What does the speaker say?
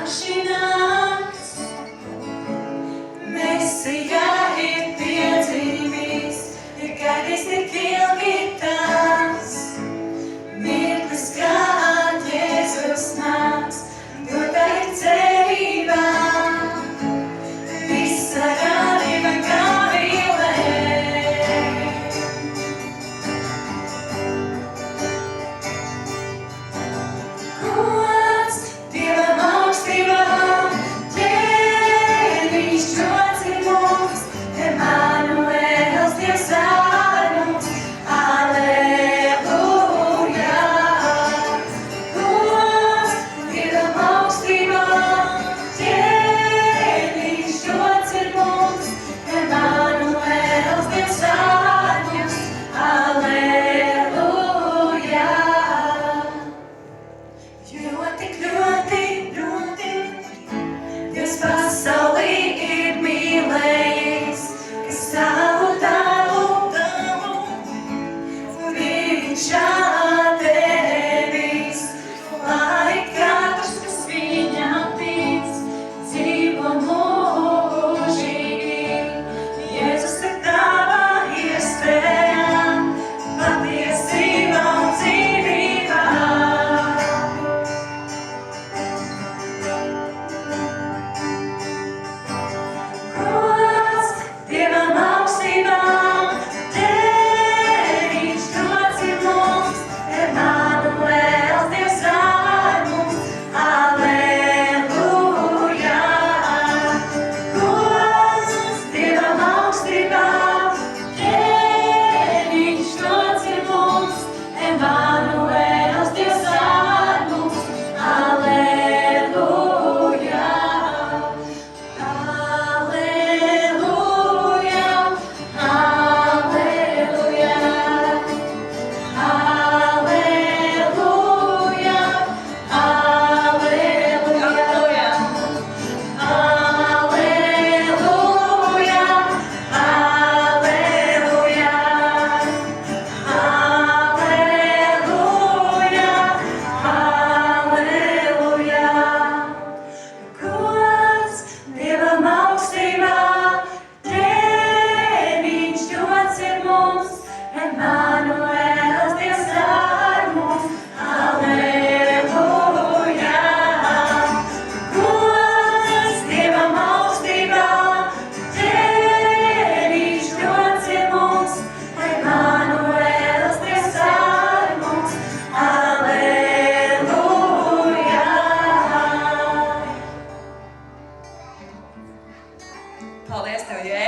šī nakts. Mesijā ir piedzimis, ir gaidījis tik ilgi tas. Mirklis, kad Jēzus nāks, dotā ir cerība. Visa radība gavilē. Gods Dievam augstībām, ķēniņš dots ir mums, Emanuēls, Dievs ar mums, Alleluja. Gods Dievam augstībām, ķēniņš dots ir mums, Emanuēls, Dievs ar mums, Alleluja. Jo tik ļoti, Dievs pasaulī ir mīlējis, ka savu dēlu Viņš atdevis, lai katrs, kas Viņam tic, dzīvo mūžīgi. Jēzus ir tava iespēja, patiesība un dzīvība. Gods Dievam augstībām, ķēniņš dots ir mums, Emanuēls, Dievs ar mums, Alleluja. Gods Dievam augstībām, ķēniņš dots ir mums, Emanuēls, Dievs ar mums, Alleluja. Alleluja, Alleluja, Alleluja, Alleluja, Alleluja, Alleluja, Gods Dievam augstībām, ķēniņš dots ir mums, Emanuēls, Dievs ar mums, Alleluja. Gods Dievam augstībām, ķēniņš dots ir mums, Emanuēls, Dievs ar mums, Alleluja. Paldies tev, Jēzus!